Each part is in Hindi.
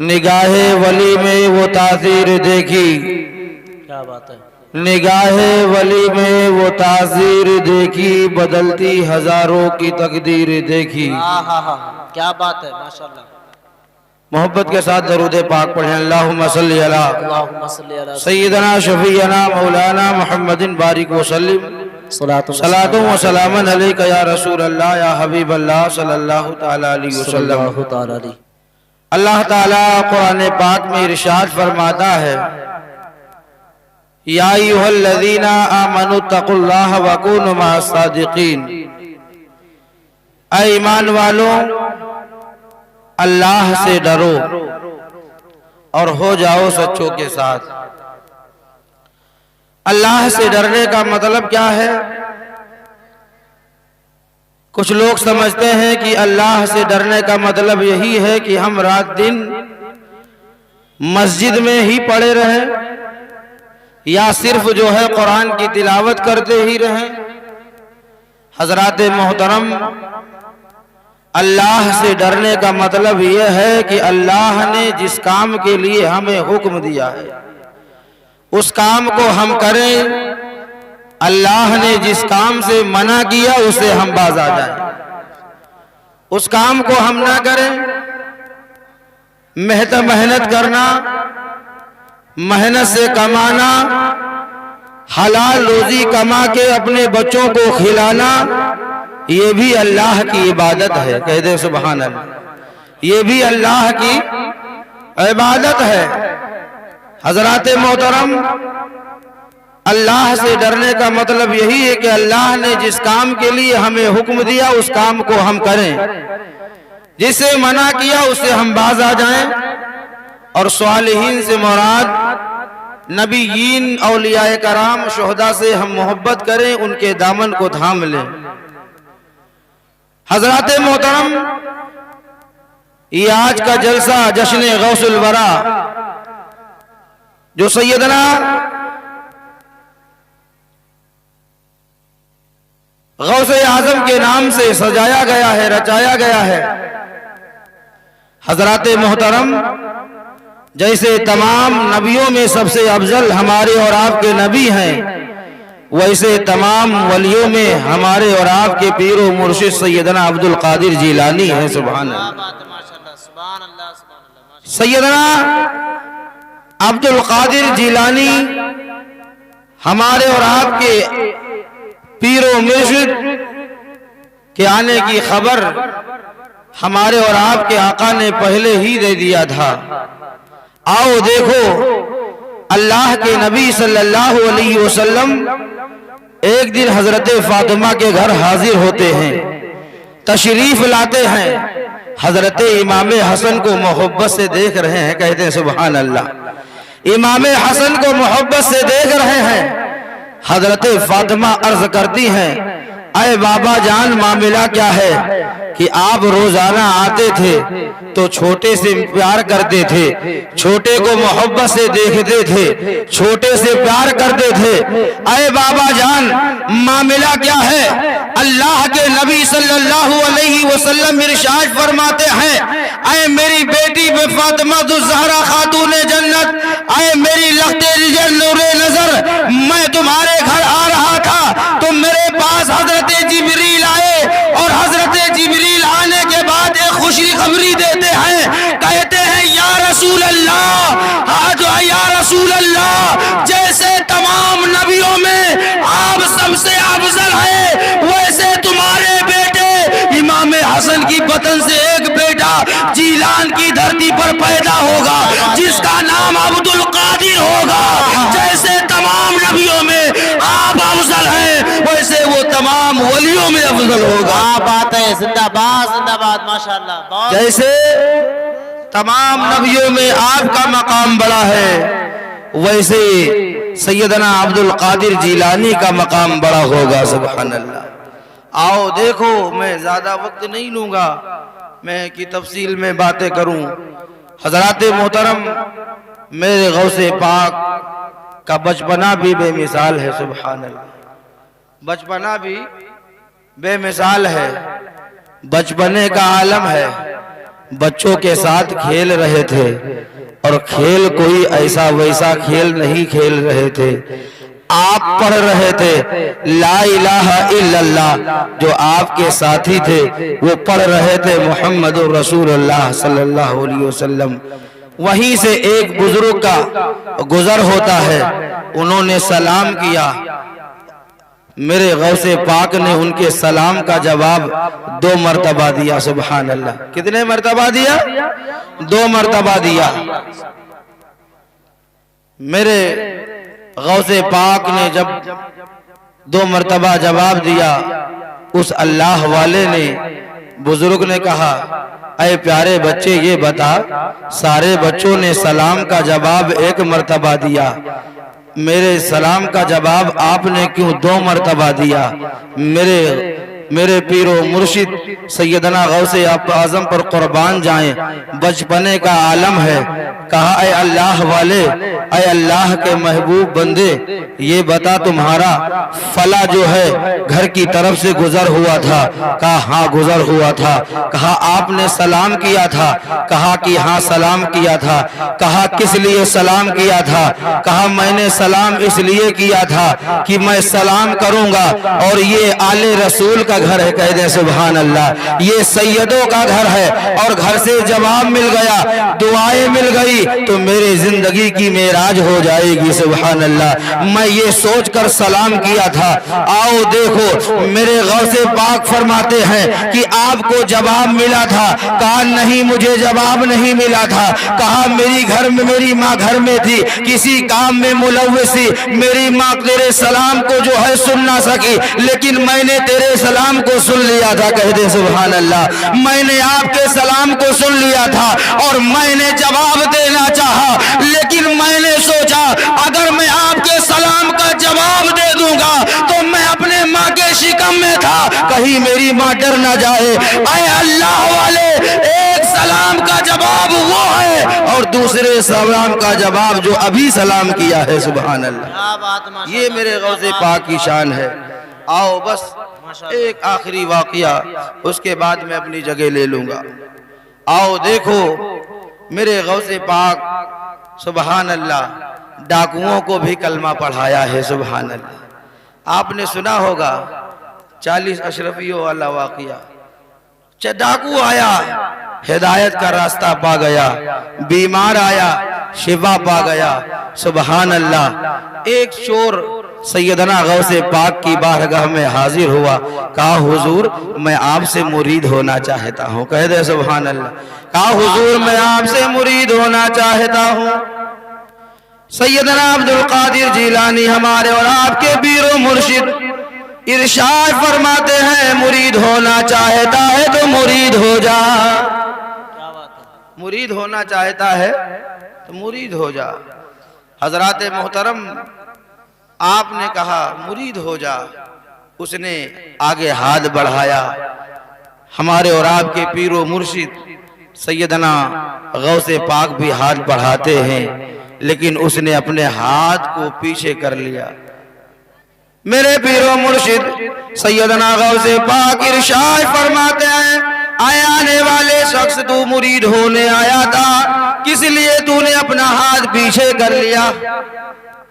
निगाहे वली में वो तासीर देखी, क्या बात है। निगाहे वली में वो तासीर देखी, बदलती हजारों की तकदीर देखी। हाँ, क्या बात है, माशाल्लाह। मोहब्बत के साथ दरूद पाक पढ़ें। अल्लाहुम्मा सल्ली अला सय्यदना शफीना मौलाना मुहम्मदिन बारिक वसल्लिम सलातुम व सलामन अलैका या रसूल अल्लाह या हबीब अल्लाह सल्लल्लाहु तआला अलैहि वसल्लम। अल्लाह ताला कुरान पाक में इरशाद फरमाता है, या अय्युहल्लज़ीना आमनु तक़ुल्लाह व कूनु मअस सादिक़ीन। ऐ ईमान वालों, अल्लाह से डरो और हो जाओ सच्चों के साथ। अल्लाह से डरने का मतलब क्या है? कुछ लोग समझते हैं कि अल्लाह से डरने का मतलब यही है कि हम रात दिन मस्जिद में ही पड़े रहें या सिर्फ जो है कुरान की तिलावत करते ही रहें। हजरात मोहतरम, अल्लाह से डरने का मतलब यह है कि अल्लाह ने जिस काम के लिए हमें हुक्म दिया है उस काम को हम करें। अल्लाह ने जिस काम से मना किया उसे हम बाज आ जाएं, उस काम को हम ना करें। मेहनत करना, मेहनत से कमाना, हलाल रोजी कमा के अपने बच्चों को खिलाना, ये भी अल्लाह की इबादत है। कह दे सुभान अल्लाह। ये भी अल्लाह की इबादत है। हजरात मोहतरम, अल्लाह से डरने का मतलब यही है कि अल्लाह ने जिस काम के लिए हमें हुक्म दिया उस काम को हम करें, जिसे मना किया उससे हम बाज आ जाएं। और स्वालिहीन से मुराद नबीयीन, औलियाए कराम, शुहदा से हम मोहब्बत करें, उनके दामन को थाम लें। हजरात मोहतरम, ये आज का जलसा जश्न गौसुल वरा जो सैयदना गौसे आजम के नाम से सजाया गया है, रचाया गया है। हजरात मोहतरम, जैसे तमाम नबियों में सबसे अफजल हमारे और आपके नबी हैं, वैसे तमाम वलियों में हमारे और आपके पीरो मुर्शिद सैयदना अब्दुल कादिर जिलानी है। सुभान अल्लाह। सैयदना अब्दुल कादिर जिलानी हमारे और आपके पीरो मुर्शिद के आने की खबर हमारे और आपके आका ने पहले ही दे दिया था। आओ देखो, अल्लाह के नबी सल्लल्लाहु अलैहि वसल्लम एक दिन हजरत फातिमा के घर हाजिर होते हैं, तशरीफ लाते हैं। हजरत इमाम हसन को मोहब्बत से देख रहे हैं। कहते हैं सुभान अल्लाह। इमाम हसन को मोहब्बत से देख रहे हैं। हजरत फातिमा अर्ज करती हैं, अरे बाबा जान, मामला क्या है कि आप रोजाना आते थे तो छोटे से प्यार करते थे, छोटे को मोहब्बत से देखते थे, छोटे से प्यार करते थे। अरे बाबा जान, मामला क्या है? अल्लाह के नबी सल्लल्लाहु अलैहि वसल्लम इरशाद फरमाते हैं, अरे मेरी बेटी फातिमा ज़हरा खातून जन्नत, अरे मेरी लख्ते रिजल नूरे नजर, मैं तुम्हारे घर आ रहा था तो मेरे पास हजरत जिब्रील आए और हजरत जिब्रील आने के बाद एक खुशखबरी देते हैं। कहते हैं, या रसूल अल्लाह, आज या रसूल अल्लाह, जैसे तमाम नबियों में आप सबसे अफजल है, वैसे तुम्हारे बेटे इमाम हसन की बतन से एक बेटा जीलान की धरती पर पैदा होगा जिसका नाम अब्दुल कादिर होगा। जैसे तमाम नबियों में आप अफजल हैं, वैसे वो तमाम वलियों में अफजल होगा। बात है, जिंदाबाद जिंदाबाद, माशाल्लाह। जैसे तमाम नबियों में आपका मकाम बड़ा है, वैसे सैयदना अब्दुल कादिर जिलानी का मकाम बड़ा होगा। सुभान अल्लाह। आओ देखो, मैं ज्यादा वक्त नहीं लूंगा, मैं की तफसील में बातें करूं। हजरात मोहतरम, मेरे गौसे पाक का बचपना भी बेमिसाल है। सुभान अल्लाह। बचपना भी बेमिसाल है, बचपने का आलम है। बच्चों के साथ खेल रहे थे और खेल कोई ऐसा वैसा खेल नहीं खेल रहे थे। आप पढ़ रहे थे ला इलाहा इल्लल्लाह, जो आपके साथी थे वो पढ़ रहे थे मुहम्मदुर रसूलुल्लाह सल्लल्लाहु अलैहि वसल्लम। वहीं से एक बुजुर्ग का गुजर होता है, उन्होंने सलाम किया, मेरे गौसे पाक ने उनके सलाम का जवाब 2 मरतबा दिया। सुभान अल्लाह, कितने मरतबा दिया? 2 मरतबा दिया। मेरे गौसे पाक ने जब 2 मरतबा जवाब दिया, उस अल्लाह वाले ने, बुजुर्ग ने कहा, अरे प्यारे बच्चे ये बता, सारे बच्चों ने सलाम का जवाब 1 मरतबा दिया, मेरे सलाम का जवाब आपने क्यों 2 मरतबा दिया? मेरे पीरो मुर्शिद सैयदना गौसे आज़म पर कुर्बान जाएं, बचपने का आलम है। कहा, ऐ अल्लाह वाले, ऐ अल्लाह के महबूब बंदे, ये बता तुम्हारा फला जो है घर की तरफ से गुजर हुआ था? कहा हाँ गुजर हुआ था। कहा आपने सलाम किया था? कहा कि हाँ सलाम किया था। कहा किस लिए सलाम किया था? कहा मैंने सलाम इसलिए किया था कि मैं सलाम करूंगा और ये आले रसूल का घर है, कह दे सुभान अल्लाह, ये सैयदों का घर है और घर से जवाब मिल गया, दुआएं मिल गई तो मेरी जिंदगी की मेराज हो जाएगी। सुभान अल्लाह, मैं ये सोचकर सलाम किया था। आओ देखो, मेरे गौसे पाक फरमाते हैं कि आपको जवाब मिला था। कहा नहीं, मुझे जवाब नहीं मिला था। कहा मेरी घर में, मेरी माँ घर में थी, किसी काम में मुलव्वसी, मेरी माँ तेरे सलाम को जो है सुन ना सकी, लेकिन मैंने तेरे सलाम को सुन लिया था। कह दे सुभान अल्लाह, मैंने आपके सलाम को सुन लिया था और मैंने जवाब देना चाहा, लेकिन मैंने सोचा अगर मैं आपके सलाम का जवाब दे दूंगा तो मैं अपने माँ के शिकम में था, कहीं मेरी माँ डर ना जाए। ऐ अल्लाह वाले, एक सलाम का जवाब वो है और दूसरे सलाम का जवाब जो अभी सलाम किया है। सुभान अल्लाह, ये मेरे गौसे पाक की शान है। आओ बस एक आखिरी वाकया, उसके बाद मैं अपनी जगह ले लूंगा। आओ देखो, मेरे गौसे पाक सुभान अल्लाह डाकुओं को भी कलमा पढ़ाया है। सुभान अल्लाह, आपने सुना होगा 40 अशरफियों वाला वाकया। डाकू आया, हिदायत का रास्ता पा गया, बीमार आया, शिफा पा गया। सुभान अल्लाह, एक चोर सैयदना गौसे पाक की बारगाह में हाजिर हुआ। कहा हुजूर मैं आपसे मुरीद होना चाहता हूँ। कह दे सुभान अल्लाह, कहा हुजूर मैं आपसे मुरीद होना चाहता हूँ। सैयदना अब्दुल कादिर जिलानी हमारे और आपके पीरो मुर्शिद इरशाद फरमाते हैं, मुरीद होना चाहता है तो मुरीद हो जा। मुरीद होना चाहता है तो मुरीद हो जा। हजरात मोहतरम, आपने कहा मुरीद हो जा, उसने आगे हाथ बढ़ाया। हमारे और आपके पीरो मुर्शिद सैयदना गौसे पाक भी हाथ बढ़ाते हैं, लेकिन उसने अपने हाथ को पीछे कर लिया। मेरे पीरो मुर्शिद सैयदना गौसे पाक इरशाद फरमाते हैं, आने वाले शख्स तू मुरीद होने आया था, किस लिए तूने अपना हाथ पीछे कर लिया?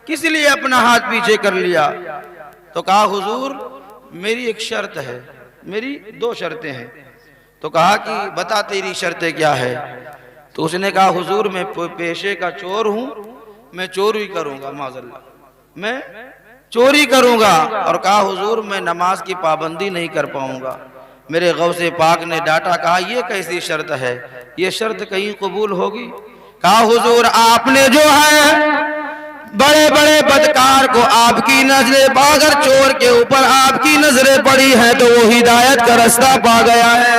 किस लिए अपना हाथ पीछे कर लिया? तो कहा हुजूर मेरी एक शर्त है, मेरी 2 शर्तें हैं। तो कहा कि बता तेरी शर्तें क्या है? तो उसने कहा हुजूर मैं पेशे का चोर हूं, मैं चोरी करूंगा, माज़अल्लाह मैं चोरी करूंगा। और कहा हुजूर मैं नमाज की पाबंदी नहीं कर पाऊंगा। मेरे गौसे पाक ने डांटा, कहा ये कैसी शर्त है, ये शर्त कहीं कबूल होगी? कहा हुजूर आपने जो है बड़े बड़े बदकार को आपकी नजरें, अगर चोर के ऊपर आपकी नजरें पड़ी हैं तो वो हिदायत का रास्ता पा गया है।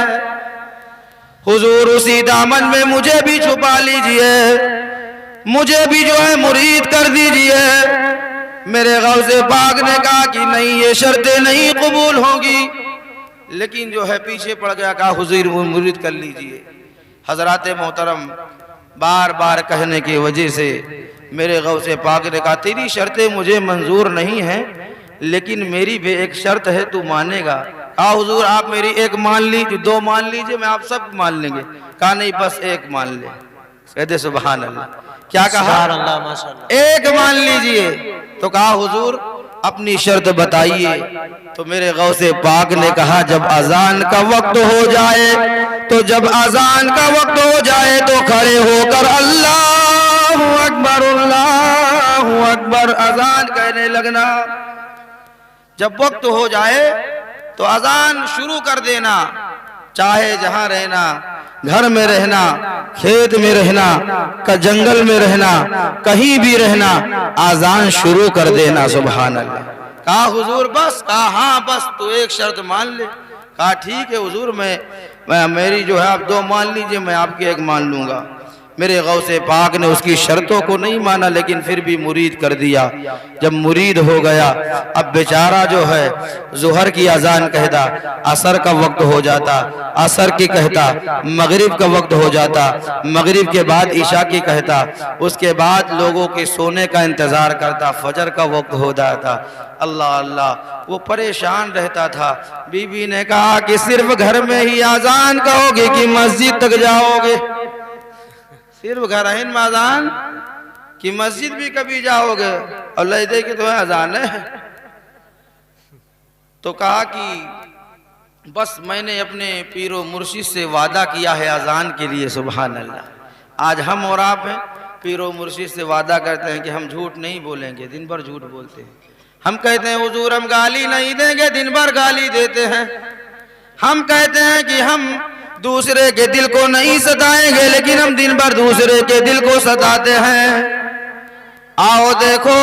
हुजूर उसी दामन में मुझे भी छुपा लीजिए, मुझे भी जो है मुरीद कर दीजिए। मेरे गौसे पाक ने कहा कि नहीं ये शर्तें नहीं कबूल होंगी, लेकिन जो है पीछे पड़ गया। कहा हुजूर मुरीद कर लीजिए। हजरात मोहतरम, बार बार कहने की वजह से मेरे गौसे पाक ने कहा तेरी शर्तें मुझे मंजूर नहीं हैं, लेकिन मेरी भी एक शर्त है, तू मानेगा? कहा हुजूर आप मेरी एक मान लीजिए, दो मान लीजिए, मैं आप सब मान लेंगे। कहा नहीं बस एक मान ले। कहते सुभान अल्लाह। क्या कहा? सुभान अल्लाह, माशाअल्लाह। एक मान लीजिए। तो कहा हुजूर अपनी शर्त बताइए। तो मेरे गौसे पाक ने कहा जब अजान का वक्त हो जाए, तो जब अजान का वक्त हो जाए तो खड़े होकर अल्लाहु अकबर अल्लाहु अकबर अजान कहने लगना। जब वक्त हो जाए तो अजान शुरू कर देना, चाहे जहां रहना, घर में रहना, खेत में रहना, का जंगल में रहना, कहीं भी रहना, अजान शुरू कर देना। सुभान अल्लाह। कहा हुजूर बस? कहा हाँ बस, तो एक शर्त मान ले। कहा ठीक है हुजूर, मैं मेरी जो है आप दो मान लीजिए, मैं आपकी एक मान लूंगा। मेरे गौसे पाक ने उसकी शर्तों को नहीं माना, लेकिन फिर भी मुरीद कर दिया। जब मुरीद हो गया, अब बेचारा जो है जुहर की अजान कहता, असर का वक्त हो जाता, असर की कहता, मगरिब का वक्त हो जाता, मगरिब के बाद ईशा की कहता, उसके बाद लोगों के सोने का इंतजार करता, फजर का वक्त हो जाता। अल्लाह अल्लाह, वो परेशान रहता था। बीबी ने कहा कि सिर्फ घर में ही अजान कहोगे कि मस्जिद तक जाओगे? सिर्फ घर में अजान कि मस्जिद भी कभी जाओगे? और लहदे की तो है अजान है। तो कहा कि बस मैंने अपने पीरो मुर्शिद से वादा किया है अजान के लिए। सुभान अल्लाह। आज हम और आप हैं, पीरो मुर्शिद से वादा करते हैं कि हम झूठ नहीं बोलेंगे, दिन भर झूठ बोलते हैं। हम कहते हैं हुजूर हम गाली नहीं देंगे, दिन भर गाली देते हैं। हम कहते हैं कि हम दूसरे के दिल को नहीं सताएंगे, लेकिन हम दिन भर दूसरे के दिल को सताते हैं। आओ देखो,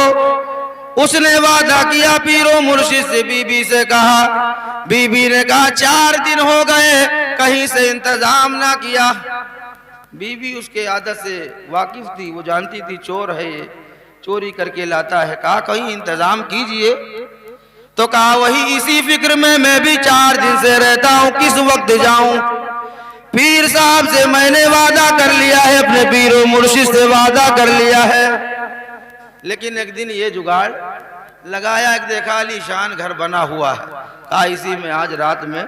उसने वादा किया पीरो मुर्शिद से, बीबी से कहा। बीबी ने कहा 4 दिन हो गए कहीं से इंतजाम ना किया। बीबी उसके आदत से वाकिफ थी, वो जानती थी चोर है ये, चोरी करके लाता है। कहा कहीं इंतजाम कीजिए। तो कहा वही इसी फिक्र में मैं भी 4 दिन से रहता हूं, किस वक्त जाऊं। पीर साहब से मैंने वादा कर लिया है, अपने पीरो मुर्शिद से वादा कर लिया है। लेकिन एक दिन ये जुगाड़ लगाया, एक देखा आलीशान घर बना हुआ है। कहा इसी में आज रात में,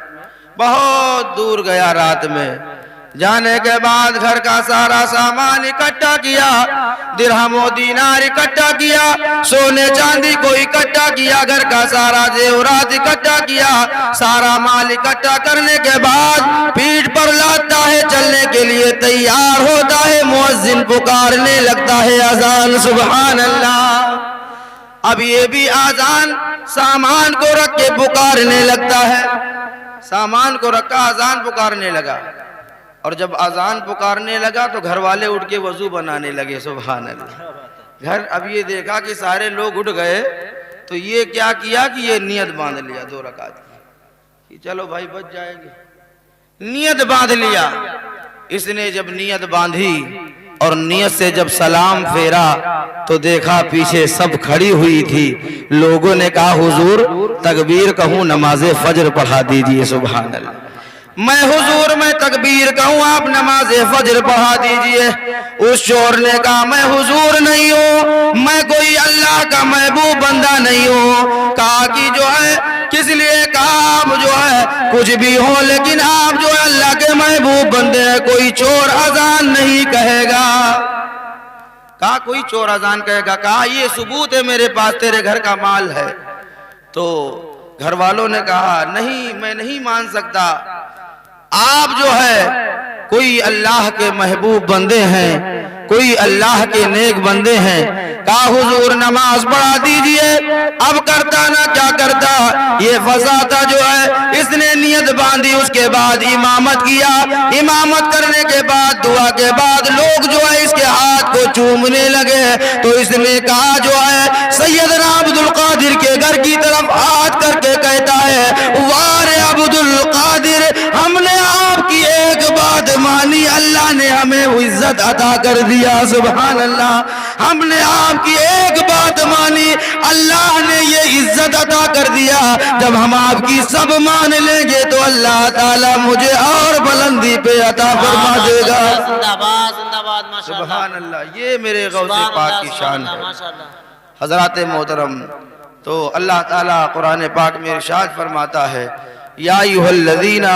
बहुत दूर गया, रात में जाने के बाद घर का सारा सामान इकट्ठा किया, दिरहमो दीनार इकट्ठा किया, सोने चांदी को इकट्ठा किया, घर का सारा जेवरात इकट्ठा किया। सारा माल इकट्ठा करने के बाद पीठ पर लाता है, चलने के लिए तैयार होता है। मुअज्जिन पुकारने लगता है अजान। सुभान अल्लाह। अब ये भी अजान सामान को रख के पुकारने लगता है। सामान को रखा, अजान पुकारने लगा। और जब अजान पुकारने लगा तो घर वाले उठ के वजू बनाने लगे। सुभान अल्लाह। घर अब ये देखा कि सारे लोग उठ गए, तो ये क्या किया कि ये नियत बांध लिया 2 रकात की, कि चलो भाई बच जाएंगे। नियत बांध लिया। इसने जब नियत बांधी और नियत से जब सलाम फेरा तो देखा पीछे सब खड़ी हुई थी। लोगों ने कहा हुजूर तकबीर कहूं, नमाज़े फजर पढ़ा दीजिए। सुभान अल्लाह। मैं हुजूर मैं तकबीर कहूँ, आप नमाज फजर पढ़ा दीजिए। उस चोर ने कहा मैं हुजूर नहीं हूँ, मैं कोई अल्लाह का महबूब बंदा नहीं हूँ। कहा कि जो है किस लिए? कहा आप जो है कुछ भी हो, लेकिन आप जो है अल्लाह के महबूब बंदे हैं, कोई चोर अजान नहीं कहेगा। कहा कोई चोर अजान कहेगा? कहा ये सबूत है मेरे पास, तेरे घर का माल है। तो घर वालों ने कहा नहीं, मैं नहीं मान सकता, आप जो है कोई अल्लाह के महबूब बंदे हैं, कोई अल्लाह के नेक बंदे हैं। कहा हुजूर नमाज पढ़ा दीजिए। अब करता ना क्या करता, ये फसाता जो है। इसने नियत बांधी, उसके बाद इमामत किया। इमामत करने के बाद दुआ के बाद लोग जो है इसके हाथ को चूमने लगे। तो इसने कहा जो है सैयदना अब्दुल कादिर के घर की तरफ हाथ करके कहता है वारे अब्दुल कादिर, हमने आपकी एक बात मानी, अल्लाह ने हमें वो इज्जत अता कर दिया। सुभान अल्लाह। हमने आपकी एक बात मानी, अल्लाह ने ये इज्जत अता कर दिया। जब हम आपकी सब मान लेंगे तो अल्लाह ताला मुझे और बुलंदी पे अता फरमा देगा। जिंदाबाद जिंदाबाद, माशाअल्लाह। सुभान अल्लाह। ये मेरे गौसे पाक की शान है। हजरात मोहतरम, तो अल्लाह ताला कुरान पाक में इरशाद फरमाता है या अय्युहल्लज़ीना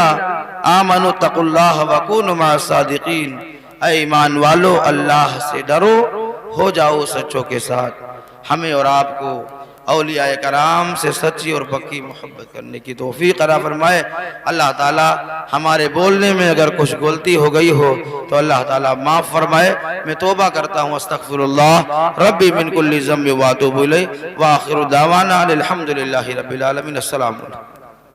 आमनु तक़ुल्लाह वकूनु मअस-सादिक़ीन, ऐ ईमान वालो अल्लाह से डरो, हो जाओ सच्चों के साथ। हमें और आपको औलियाए कराम से सच्ची और पक्की मोहब्बत करने की तौफीक अता फरमाए। अल्लाह ताला हमारे बोलने में अगर कुछ गलती हो गई हो तो अल्लाह ताला माफ़ फरमाए। मैं तौबा करता हूँ, अस्तगफिरुल्लाह रब्बी मिन कुल्ली ज़म्बि व अतूबु इलैहि व आखिरु दावाना अनिल हम्दुलिल्लाहि रब्बिल आलमीन। अस्सलामु अलैकुम।